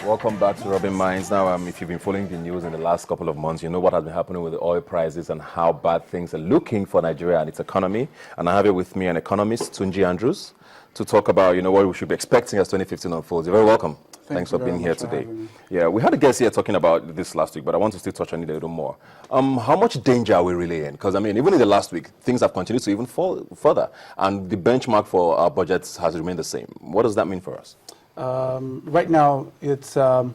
Welcome back to Robin Minds. Now, if you've been following the news in the last couple of months, you know what has been happening with the oil prices and how bad things are looking for Nigeria and its economy. And I have here with me an economist, Tunji Andrews, to talk about, what we should be expecting as 2015 unfolds. You're very welcome. Thanks for being here today. Yeah, we had a guest here talking about this last week, but I want to still touch on it a little more. How much danger are we really in? Because, even in the last week, things have continued to even fall further, and the benchmark for our budgets has remained the same. What does that mean for us? Right now, it's the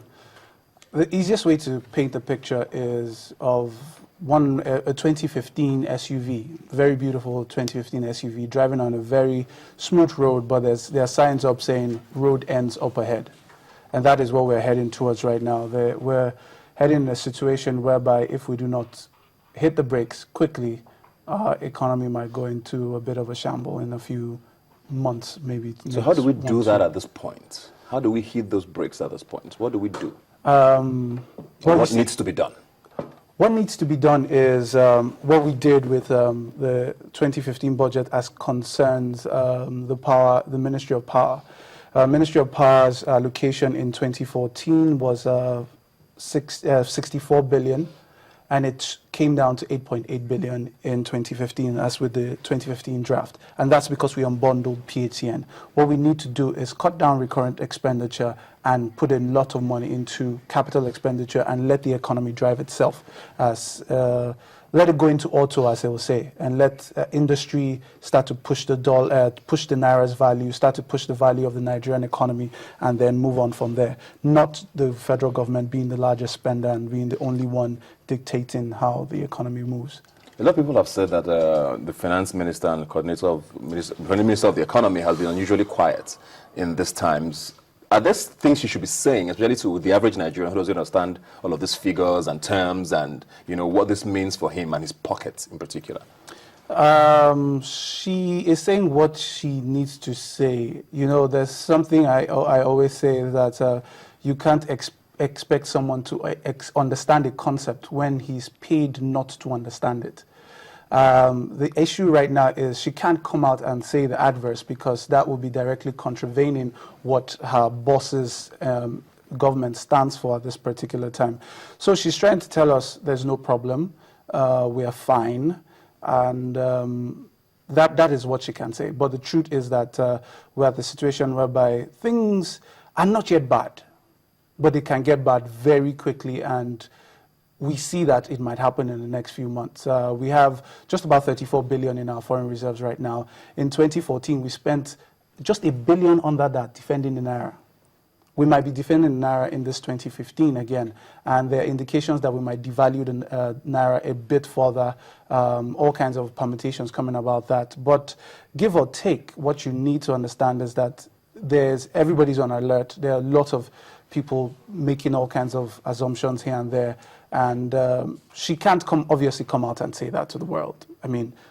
easiest way to paint the picture is of a 2015 SUV, very beautiful 2015 SUV, driving on a very smooth road, but there are signs up saying road ends up ahead. And that is what we're heading towards right now. We're heading in a situation whereby if we do not hit the brakes quickly, our economy might go into a bit of a shamble in a few months, maybe. So how do we do that at this point? How do we hit those brakes at this point? What do we do? What needs to be done? What needs to be done is what we did with the 2015 budget as concerns the Ministry of Power. Ministry of Power's allocation in 2014 was 64 billion, and it came down to 8.8 billion in 2015, as with the 2015 draft. And that's because we unbundled PHCN. What we need to do is cut down recurrent expenditure and put a lot of money into capital expenditure and let the economy drive itself. Let it go into auto, as they will say, and let industry start to push the naira's value, start to push the value of the Nigerian economy, and then move on from there. Not the federal government being the largest spender and being the only one dictating how the economy moves. A lot of people have said that the finance minister and minister of the economy has been unusually quiet in these times. Are there things you should be saying, especially to the average Nigerian who doesn't understand all of these figures and terms and, what this means for him and his pockets in particular? She is saying what she needs to say. There's something I always say that you can't expect someone to understand a concept when he's paid not to understand it. The issue right now is she can't come out and say the adverse because that will be directly contravening what her boss's government stands for at this particular time. So she's trying to tell us there's no problem, we are fine, and that is what she can say. But the truth is that we're at the situation whereby things are not yet bad, but they can get bad very quickly, and we see that it might happen in the next few months. We have just about 34 billion in our foreign reserves right now. In 2014, we spent just $1 billion under that defending the naira. We might be defending the naira in this 2015 again, and there are indications that we might devalue the naira a bit further, all kinds of permutations coming about that. But give or take, what you need to understand is that everybody's on alert. There are a lot of people making all kinds of assumptions here and there. And she can't obviously come out and say that to the world.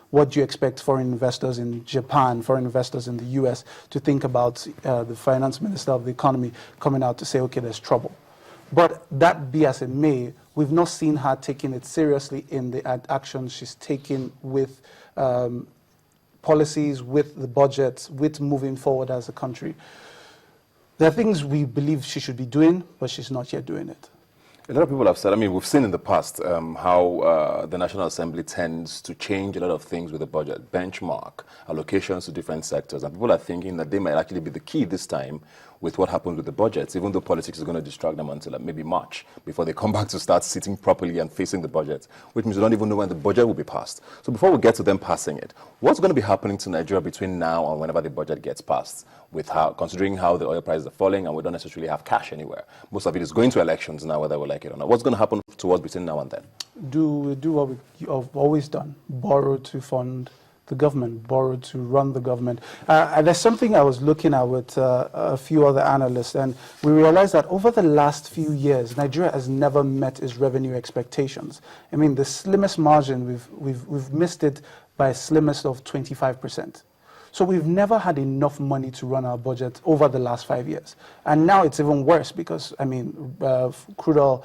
What do you expect foreign investors in Japan, foreign investors in the US to think about the finance minister of the economy coming out to say, okay, there's trouble? But that be as it may, we've not seen her taking it seriously in the actions she's taking with policies, with the budgets, with moving forward as a country. There are things we believe she should be doing, but she's not yet doing it. A lot of people have said, we've seen in the past how the National Assembly tends to change a lot of things with the budget, benchmark, allocations to different sectors. And people are thinking that they might actually be the key this time with what happens with the budgets, even though politics is going to distract them until maybe March, before they come back to start sitting properly and facing the budget, which means we don't even know when the budget will be passed. So before we get to them passing it, what's going to be happening to Nigeria between now and whenever the budget gets passed, considering how the oil prices are falling and we don't necessarily have cash anywhere? Most of it is going to elections now, whether we like it or not. What's going to happen to us between now and then? Do what we've always done, borrow to fund the government, borrow to run the government. And there's something I was looking at with a few other analysts, and we realized that over the last few years, Nigeria has never met its revenue expectations. The slimmest margin, we've missed it by a slimmest of 25%. So we've never had enough money to run our budget over the last 5 years. And now it's even worse because, crude oil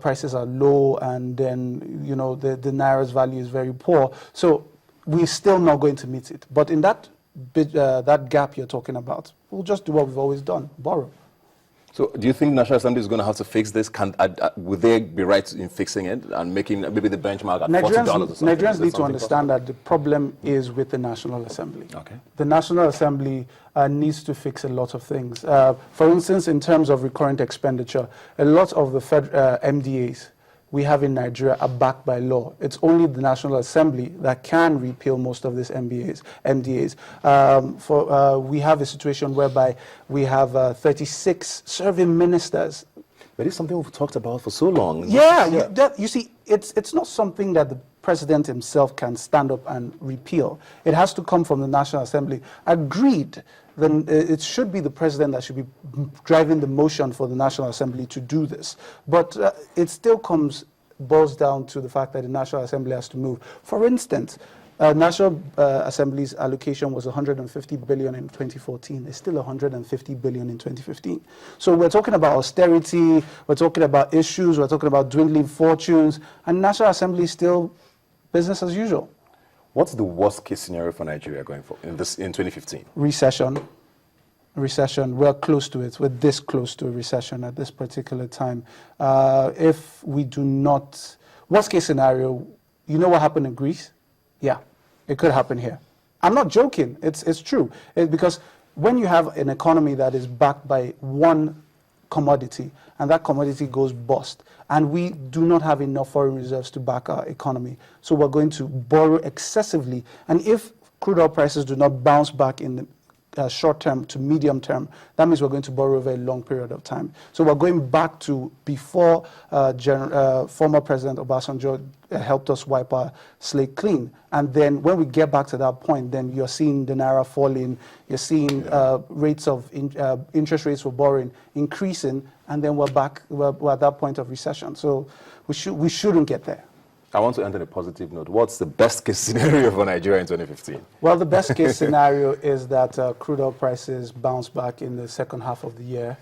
prices are low, and then, the naira's value is very poor. So we're still not going to meet it. But in that gap you're talking about, we'll just do what we've always done, borrow. So do you think the National Assembly is going to have to fix this? Would they be right in fixing it and making maybe the benchmark at $40 or something? Nigerians need to understand that the problem is with the National Assembly. Okay. The National Assembly needs to fix a lot of things. For instance, in terms of recurrent expenditure, a lot of the MDAs we have in Nigeria are backed by law. It's only the National Assembly that can repeal most of these MDAs. We have a situation whereby we have 36 serving ministers. But it's something we've talked about for so long. Yeah. You see, it's not something that the president himself can stand up and repeal. It has to come from the National Assembly. Agreed. Then it should be the president that should be driving the motion for the National Assembly to do this. But it still boils down to the fact that the National Assembly has to move. For instance, National Assembly's allocation was 150 billion in 2014. It's still 150 billion in 2015. So we're talking about austerity, we're talking about issues, we're talking about dwindling fortunes, and National Assembly is still business as usual. What's the worst case scenario for Nigeria going forward in 2015? Recession. We're close to it. We're this close to a recession at this particular time. If we do not, worst case scenario, you know what happened in Greece? Yeah, it could happen here. I'm not joking. It's true. Because when you have an economy that is backed by one commodity, and that commodity goes bust, and we do not have enough foreign reserves to back our economy, so we're going to borrow excessively. And if crude oil prices do not bounce back in the short term to medium term, that means we're going to borrow over a long period of time. So we're going back to before former President Obasanjo helped us wipe our slate clean. And then when we get back to that point, then you're seeing the Naira falling, you're seeing rates of interest rates for borrowing increasing, and then we're at that point of recession. So we shouldn't get there. I want to end on a positive note. What's the best case scenario for Nigeria in 2015? Well, the best case scenario is that crude oil prices bounce back in the second half of the year,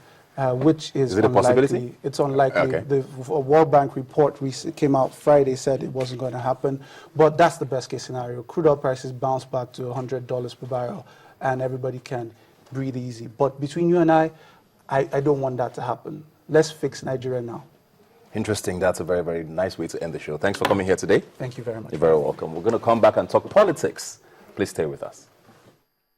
which is it a possibility? It's unlikely. Okay. The World Bank report came out Friday, said it wasn't going to happen, but that's the best case scenario. Crude oil prices bounce back to $100 per barrel, and everybody can breathe easy. But between you and I don't want that to happen. Let's fix Nigeria now. Interesting. That's a very, very nice way to end the show. Thanks for coming here today. Thank you very much. You're very welcome. We're going to come back and talk politics. Please stay with us.